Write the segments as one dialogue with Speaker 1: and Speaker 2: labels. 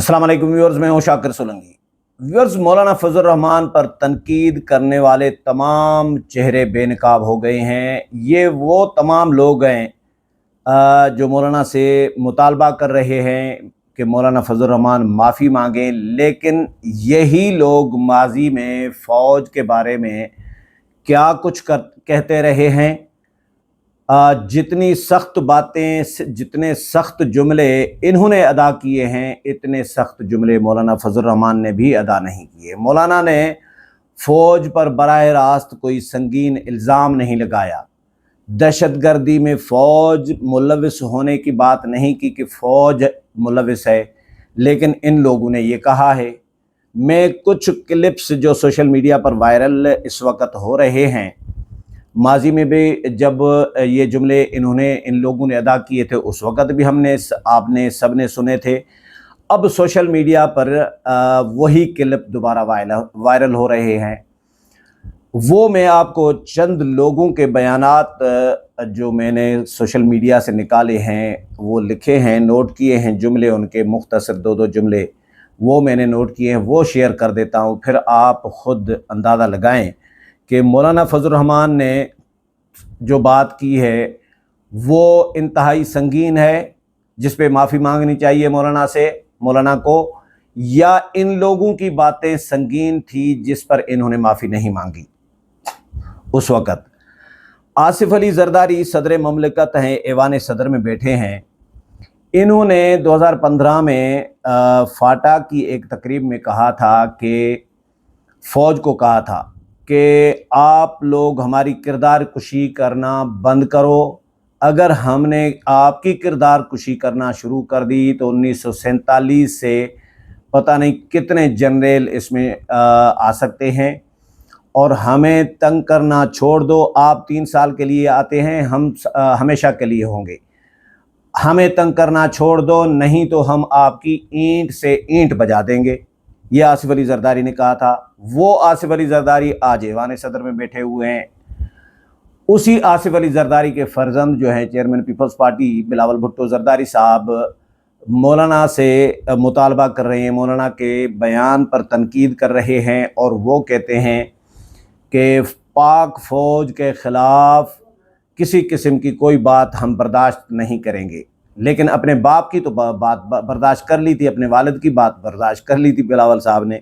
Speaker 1: السلام علیکم ویورز، میں ہوں شاکر سولنگی۔ ویورز، مولانا فضل الرحمان پر تنقید کرنے والے تمام چہرے بے نقاب ہو گئے ہیں۔ یہ وہ تمام لوگ ہیں جو مولانا سے مطالبہ کر رہے ہیں کہ مولانا فضل الرحمان معافی مانگیں، لیکن یہی لوگ ماضی میں فوج کے بارے میں کیا کچھ کہتے رہے ہیں۔ جتنی سخت باتیں، جتنے سخت جملے انہوں نے ادا کیے ہیں، اتنے سخت جملے مولانا فضل الرحمان نے بھی ادا نہیں کیے۔ مولانا نے فوج پر براہ راست کوئی سنگین الزام نہیں لگایا، دہشت گردی میں فوج ملوث ہونے کی بات نہیں کی کہ فوج ملوث ہے، لیکن ان لوگوں نے یہ کہا ہے۔ میں کچھ کلپس جو سوشل میڈیا پر وائرل اس وقت ہو رہے ہیں، ماضی میں بھی جب یہ جملے ان لوگوں نے ادا کیے تھے، اس وقت بھی آپ نے سب نے سنے تھے۔ اب سوشل میڈیا پر وہی کلپ دوبارہ وائرل ہو رہے ہیں۔ وہ میں آپ کو چند لوگوں کے بیانات جو میں نے سوشل میڈیا سے نکالے ہیں، وہ لکھے ہیں، نوٹ کیے ہیں، جملے ان کے مختصر دو جملے وہ میں نے نوٹ کیے ہیں، وہ شیئر کر دیتا ہوں، پھر آپ خود اندازہ لگائیں کہ مولانا فضل الرحمان نے جو بات کی ہے وہ انتہائی سنگین ہے، جس پہ معافی مانگنی چاہیے مولانا کو، یا ان لوگوں کی باتیں سنگین تھی جس پر انہوں نے معافی نہیں مانگی اس وقت۔ آصف علی زرداری صدر مملکت ہیں، ایوان صدر میں بیٹھے ہیں۔ انہوں نے 2015 میں فاٹا کی ایک تقریب میں کہا تھا کہ فوج کو کہا تھا کہ آپ لوگ ہماری کردار کشی کرنا بند کرو۔ اگر ہم نے آپ کی کردار کشی کرنا شروع کر دی تو 1947 سے پتہ نہیں کتنے جنرل اس میں آ سکتے ہیں، اور ہمیں تنگ کرنا چھوڑ دو۔ آپ 3 سال کے لیے آتے ہیں، ہم ہمیشہ کے لیے ہوں گے۔ ہمیں تنگ کرنا چھوڑ دو، نہیں تو ہم آپ کی اینٹ سے اینٹ بجا دیں گے۔ یہ آصف علی زرداری نے کہا تھا۔ وہ آصف علی زرداری آج ایوان صدر میں بیٹھے ہوئے ہیں۔ اسی آصف علی زرداری کے فرزند جو ہیں چیئرمین پیپلز پارٹی بلاول بھٹو زرداری صاحب مولانا سے مطالبہ کر رہے ہیں، مولانا کے بیان پر تنقید کر رہے ہیں، اور وہ کہتے ہیں کہ پاک فوج کے خلاف کسی قسم کی کوئی بات ہم برداشت نہیں کریں گے۔ لیکن اپنے باپ کی تو بات برداشت کر لی تھی، اپنے والد کی بات برداشت کر لی تھی بلاول صاحب نے۔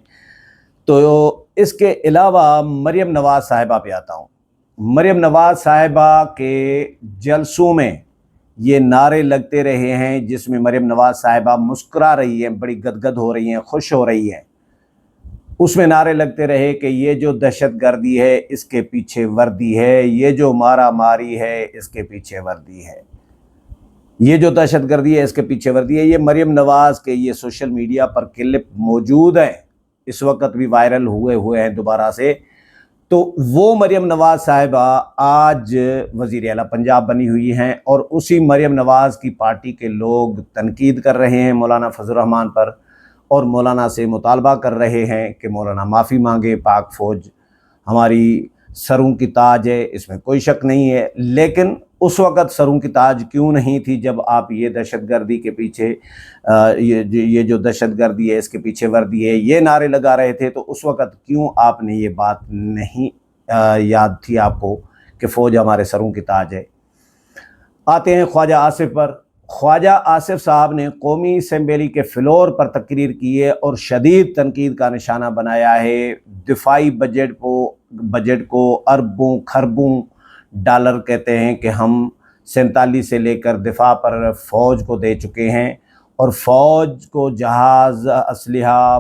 Speaker 1: تو اس کے علاوہ مریم نواز صاحبہ پہ آتا ہوں۔ مریم نواز صاحبہ کے جلسوں میں یہ نعرے لگتے رہے ہیں، جس میں مریم نواز صاحبہ مسکرا رہی ہیں، بڑی گدگد ہو رہی ہیں، خوش ہو رہی ہیں۔ اس میں نعرے لگتے رہے کہ یہ جو دہشت گردی ہے اس کے پیچھے وردی ہے، یہ جو مارا ماری ہے اس کے پیچھے وردی ہے، یہ جو دہشت گردی ہے اس کے پیچھے وردی ہے۔ یہ مریم نواز کے یہ سوشل میڈیا پر کلپ موجود ہیں، اس وقت بھی وائرل ہوئے ہیں دوبارہ سے۔ تو وہ مریم نواز صاحبہ آج وزیر اعلیٰ پنجاب بنی ہوئی ہیں، اور اسی مریم نواز کی پارٹی کے لوگ تنقید کر رہے ہیں مولانا فضل الرحمان پر، اور مولانا سے مطالبہ کر رہے ہیں کہ مولانا معافی مانگے۔ پاک فوج ہماری سروں کی تاج ہے، اس میں کوئی شک نہیں ہے، لیکن اس وقت سروں کی تاج کیوں نہیں تھی جب آپ یہ دہشت گردی کے پیچھے یہ جو دہشت گردی ہے اس کے پیچھے وردی ہے یہ نعرے لگا رہے تھے؟ تو اس وقت کیوں آپ نے یہ بات نہیں یاد تھی آپ کو کہ فوج ہمارے سروں کی تاج ہے؟ آتے ہیں خواجہ آصف پر۔ خواجہ آصف صاحب نے قومی اسمبلی کے فلور پر تقریر کی ہے اور شدید تنقید کا نشانہ بنایا ہے۔ دفاعی بجٹ کو اربوں خربوں ڈالر کہتے ہیں کہ ہم 47 سے لے کر دفاع پر فوج کو دے چکے ہیں، اور فوج کو جہاز، اسلحہ،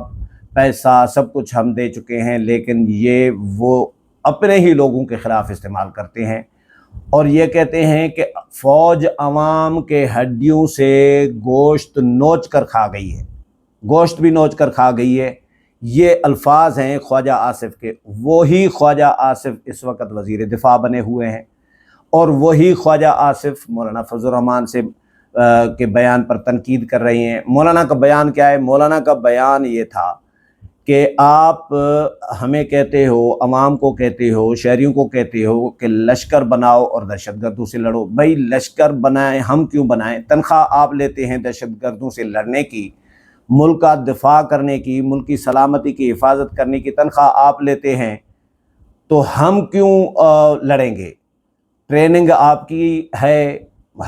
Speaker 1: پیسہ سب کچھ ہم دے چکے ہیں، لیکن یہ وہ اپنے ہی لوگوں کے خلاف استعمال کرتے ہیں، اور یہ کہتے ہیں کہ فوج عوام کے ہڈیوں سے گوشت نوچ کر کھا گئی ہے، گوشت بھی نوچ کر کھا گئی ہے۔ یہ الفاظ ہیں خواجہ آصف کے۔ وہی خواجہ آصف اس وقت وزیر دفاع بنے ہوئے ہیں، اور وہی خواجہ آصف مولانا فضل الرحمان کے بیان پر تنقید کر رہے ہیں۔ مولانا کا بیان کیا ہے؟ مولانا کا بیان یہ تھا کہ آپ ہمیں کہتے ہو، عوام کو کہتے ہو، شہریوں کو کہتے ہو کہ لشکر بناؤ اور دہشت گردوں سے لڑو۔ بھائی لشکر بنائیں، ہم کیوں بنائیں؟ تنخواہ آپ لیتے ہیں دہشت گردوں سے لڑنے کی، ملک کا دفاع کرنے کی، ملک کی سلامتی کی حفاظت کرنے کی تنخواہ آپ لیتے ہیں، تو ہم کیوں لڑیں گے؟ ٹریننگ آپ کی ہے،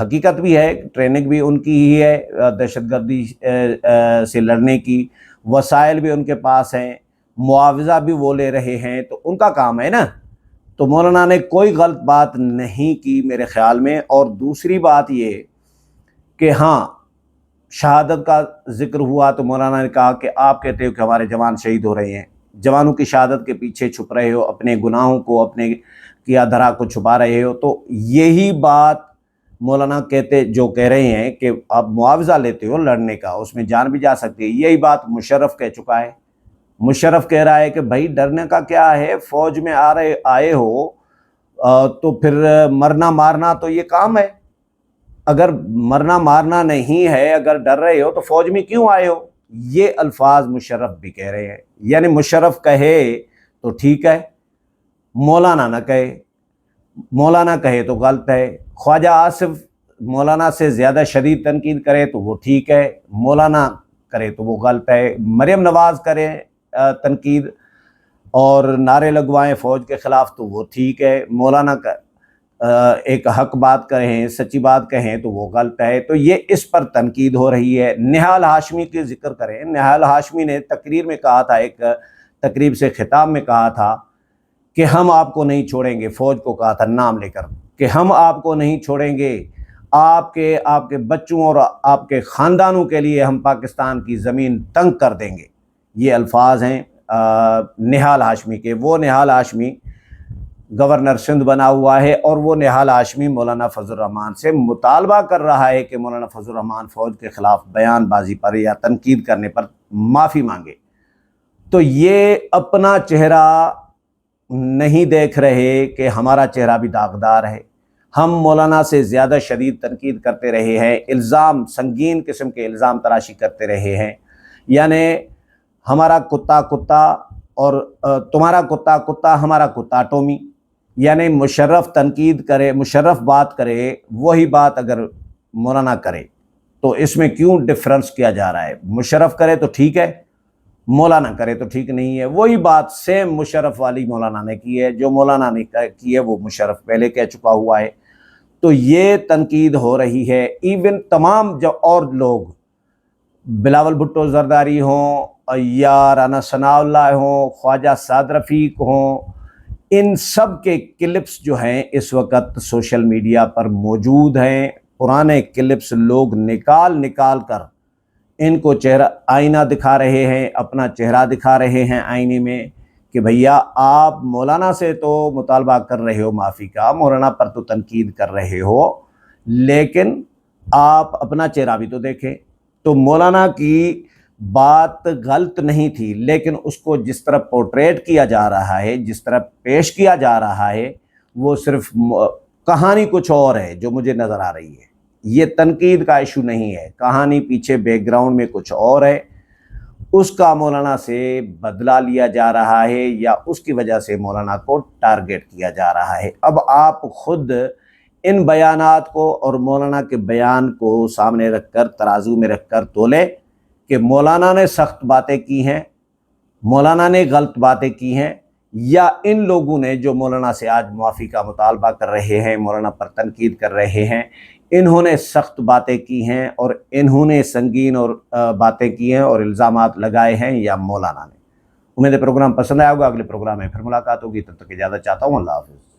Speaker 1: حقیقت بھی ہے، ٹریننگ بھی ان کی ہی ہے دہشت گردی سے لڑنے کی، وسائل بھی ان کے پاس ہیں، معاوضہ بھی وہ لے رہے ہیں، تو ان کا کام ہے نا۔ تو مولانا نے کوئی غلط بات نہیں کی میرے خیال میں۔ اور دوسری بات یہ کہ ہاں، شہادت کا ذکر ہوا تو مولانا نے کہا کہ آپ کہتے ہو کہ ہمارے جوان شہید ہو رہے ہیں، جوانوں کی شہادت کے پیچھے چھپ رہے ہو، اپنے گناہوں کو، اپنے کیا دھرا کو چھپا رہے ہو۔ تو یہی بات مولانا کہہ رہے ہیں کہ آپ معاوضہ لیتے ہو لڑنے کا، اس میں جان بھی جا سکتی ہے۔ یہی بات مشرف کہہ چکا ہے۔ مشرف کہہ رہا ہے کہ بھائی ڈرنے کا کیا ہے، فوج میں آئے ہو تو پھر مرنا مارنا تو یہ کام ہے۔ اگر مرنا مارنا نہیں ہے، اگر ڈر رہے ہو تو فوج میں کیوں آئے ہو؟ یہ الفاظ مشرف بھی کہہ رہے ہیں۔ یعنی مشرف کہے تو ٹھیک ہے، مولانا نہ کہے، مولانا کہے تو غلط ہے۔ خواجہ آصف مولانا سے زیادہ شدید تنقید کرے تو وہ ٹھیک ہے، مولانا کرے تو وہ غلط ہے۔ مریم نواز کرے تنقید اور نعرے لگوائیں فوج کے خلاف تو وہ ٹھیک ہے، مولانا کا ایک حق بات کہیں، سچی بات کہیں تو وہ غلط ہے۔ تو یہ اس پر تنقید ہو رہی ہے۔ نہال ہاشمی کے ذکر کریں، نہال ہاشمی نے تقریر میں کہا تھا، ایک تقریب سے خطاب میں کہا تھا کہ ہم آپ کو نہیں چھوڑیں گے، فوج کو کہا تھا نام لے کر کہ ہم آپ کو نہیں چھوڑیں گے، آپ کے بچوں اور آپ کے خاندانوں کے لیے ہم پاکستان کی زمین تنگ کر دیں گے۔ یہ الفاظ ہیں نہال ہاشمی کے۔ وہ نہال ہاشمی گورنر سندھ بنا ہوا ہے، اور وہ نہال ہاشمی مولانا فضل الرحمان سے مطالبہ کر رہا ہے کہ مولانا فضل الرحمان فوج کے خلاف بیان بازی پر یا تنقید کرنے پر معافی مانگے۔ تو یہ اپنا چہرہ نہیں دیکھ رہے کہ ہمارا چہرہ بھی داغدار ہے۔ ہم مولانا سے زیادہ شدید تنقید کرتے رہے ہیں، الزام، سنگین قسم کے الزام تراشی کرتے رہے ہیں۔ یعنی ہمارا کتا کتا اور تمہارا کتا کتا، ہمارا کتا ٹومی۔ یعنی مشرف تنقید کرے، مشرف بات کرے، وہی بات اگر مولانا کرے تو اس میں کیوں ڈفرنس کیا جا رہا ہے؟ مشرف کرے تو ٹھیک ہے، مولانا کرے تو ٹھیک نہیں ہے۔ وہی بات سیم مشرف والی مولانا نے کی ہے، جو مولانا نے کی ہے وہ مشرف پہلے کہہ چکا ہوا ہے۔ تو یہ تنقید ہو رہی ہے۔ ایون تمام جو اور لوگ، بلاول بھٹو زرداری ہوں یا رانا ثناء اللہ ہوں، خواجہ سعد رفیق ہوں، ان سب کے کلپس جو ہیں اس وقت سوشل میڈیا پر موجود ہیں۔ پرانے کلپس لوگ نکال کر ان کو چہرہ آئینہ دکھا رہے ہیں، اپنا چہرہ دکھا رہے ہیں آئینے میں کہ بھیا آپ مولانا سے تو مطالبہ کر رہے ہو معافی کا، مولانا پر تو تنقید کر رہے ہو، لیکن آپ اپنا چہرہ بھی تو دیکھیں۔ تو مولانا کی بات غلط نہیں تھی، لیکن اس کو جس طرح پورٹریٹ کیا جا رہا ہے، جس طرح پیش کیا جا رہا ہے، وہ صرف کہانی کچھ اور ہے جو مجھے نظر آ رہی ہے۔ یہ تنقید کا ایشو نہیں ہے، کہانی پیچھے بیک گراؤنڈ میں کچھ اور ہے، اس کا مولانا سے بدلہ لیا جا رہا ہے یا اس کی وجہ سے مولانا کو ٹارگٹ کیا جا رہا ہے۔ اب آپ خود ان بیانات کو اور مولانا کے بیان کو سامنے رکھ کر، ترازو میں رکھ کر تولے کہ مولانا نے سخت باتیں کی ہیں، مولانا نے غلط باتیں کی ہیں، یا ان لوگوں نے جو مولانا سے آج معافی کا مطالبہ کر رہے ہیں، مولانا پر تنقید کر رہے ہیں، انہوں نے سخت باتیں کی ہیں اور انہوں نے سنگین اور باتیں کی ہیں اور الزامات لگائے ہیں، یا مولانا نے۔ امید ہے پروگرام پسند آیا ہوگا۔ اگلے پروگرام میں پھر ملاقات ہوگی، تب تک اجازت چاہتا ہوں۔ اللہ حافظ۔